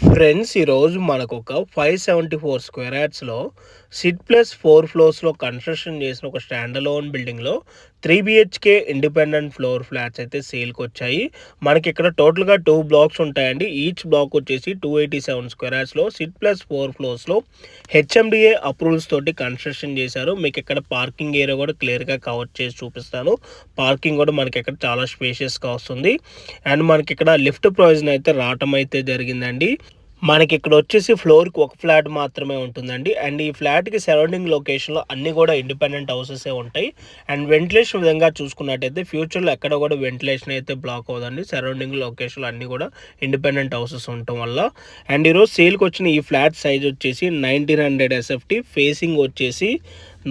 Friends ఈరోజు మనకు ఒక 574 స్క్వేర్ యార్డ్స్లో సిట్ ప్లస్ 4 ఫ్లోర్స్లో కన్స్ట్రక్షన్ చేసిన ఒక స్టాండ్ అలోన్ బిల్డింగ్లో 3 BHK ఇండిపెండెంట్ ఫ్లోర్ ఫ్లాట్స్ అయితే సేల్కి వచ్చాయి. మనకి ఇక్కడ టోటల్గా 2 బ్లాక్స్ ఉంటాయండి. ఈచ్ బ్లాక్ వచ్చేసి 287 స్క్వేర్ యార్డ్స్లో సిట్ ప్లస్ 4 ఫ్లోర్స్లో HMDA అప్రూవల్స్ తోటి కన్స్ట్రక్షన్ చేశారు. మీకు ఇక్కడ పార్కింగ్ ఏరియా కూడా క్లియర్గా కవర్ చేసి చూపిస్తాను. పార్కింగ్ కూడా మనకి ఇక్కడ చాలా స్పేషియస్గా వస్తుంది. అండ్ మనకి ఇక్కడ లిఫ్ట్ ప్రొవిజన్ అయితే రావటం అయితే జరిగిందండి. మనకి ఇక్కడ వచ్చేసి ఫ్లోర్కి ఒక ఫ్లాట్ మాత్రమే ఉంటుందండి. అండ్ ఈ ఫ్లాట్కి సరౌండింగ్ లొకేషన్లో అన్నీ కూడా ఇండిపెండెంట్ హౌసెసే ఉంటాయి. అండ్ వెంటిలేషన్ విధంగా చూసుకున్నట్టయితే ఫ్యూచర్లో ఎక్కడ కూడా వెంటిలేషన్ అయితే బ్లాక్ అవ్వదండి. సరౌండింగ్ లొకేషన్లో అన్నీ కూడా ఇండిపెండెంట్ హౌసెస్ ఉండటం వల్ల. అండ్ ఈరోజు సేల్కి వచ్చిన ఈ ఫ్లాట్ సైజ్ వచ్చేసి 1900 SFT, ఫేసింగ్ వచ్చేసి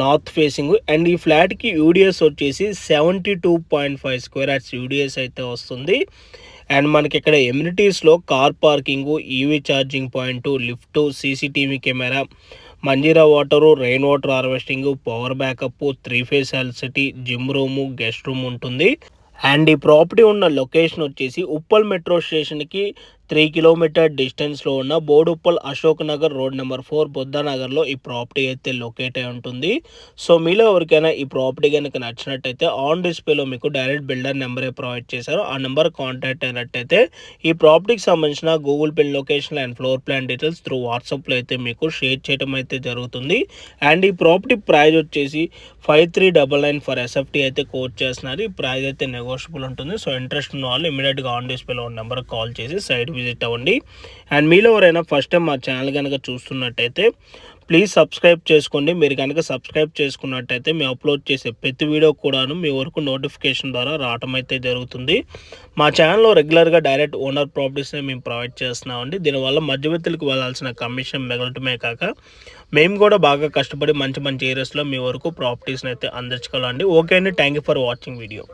నార్త్ ఫేసింగ్. అండ్ ఈ ఫ్లాట్కి యూడిఎస్ వచ్చేసి 72.5 స్క్వేర్ యార్డ్స్ యూడిఎస్ అయితే వస్తుంది. అండ్ మనకి ఇక్కడ ఎమ్యూనిటీస్లో car parking, EV charging point, lift, CCTV camera, Manjira water, rain water harvesting, power backup, 3 phase electricity, gym room, guest room ఉంటుంది. అండ్ ఈ ప్రాపర్టీ ఉన్న లొకేషన్ వచ్చేసి ఉప్పల్ మెట్రో స్టేషన్కి 3 కిలోమీటర్ డిస్టెన్స్లో ఉన్న బోడుప్పల్ అశోక్ నగర్ రోడ్ నెంబర్ 4 బుద్ధనగర్లో ఈ ప్రాపర్టీ అయితే లొకేట్ అయి ఉంటుంది. సో మీలో ఎవరికైనా ఈ ప్రాపర్టీ కనుక నచ్చినట్టయితే ఆన్ డిస్ప్లేలో మీకు డైరెక్ట్ బిల్డర్ నెంబరే ప్రొవైడ్ చేశారు. ఆ నెంబర్ కాంటాక్ట్ అయినట్టయితే ఈ ప్రాపర్టీకి సంబంధించిన Google pay location and floor plan details through వాట్సాప్లో అయితే మీకు షేర్ చేయడం అయితే జరుగుతుంది. అండ్ ఈ ప్రాపర్టీ ప్రైస్ వచ్చేసి 5399 ఫర్ SFT అయితే కోట్ చేస్తున్నారు. ఈ ప్రైస్ అయితే నెగోషియబుల్ ఉంటుంది. సో ఇంట్రెస్ట్ ఉన్న వాళ్ళు ఇమీడియట్గా ఆన్ డిస్ప్లేలో ఉన్న నెంబర్ కాల్ చేసి సైట్ విజిట్ అవ్వండి. అండ్ మీలో ఎవరైనా ఫస్ట్ టైం మా ఛానల్ కనుక చూస్తున్నట్టయితే ప్లీజ్ సబ్స్క్రైబ్ చేసుకోండి. మీరు కనుక సబ్స్క్రైబ్ చేసుకున్నట్టయితే మేము అప్లోడ్ చేసే ప్రతి వీడియో కూడాను మీ వరకు నోటిఫికేషన్ ద్వారా రావటం అయితే జరుగుతుంది. మా ఛానల్లో రెగ్యులర్గా డైరెక్ట్ ఓనర్ ప్రాపర్టీస్ని మేము ప్రొవైడ్ చేస్తున్నామండి. దీనివల్ల మధ్యవర్తులకు వెళ్ళాల్సిన కమిషన్ మిగలటమే కాక మేము కూడా బాగా కష్టపడి మంచి మంచి ఏరియాస్లో మీ వరకు ప్రాపర్టీస్ని అయితే అందించగలండి. ఓకే అండి, thank you for watching video.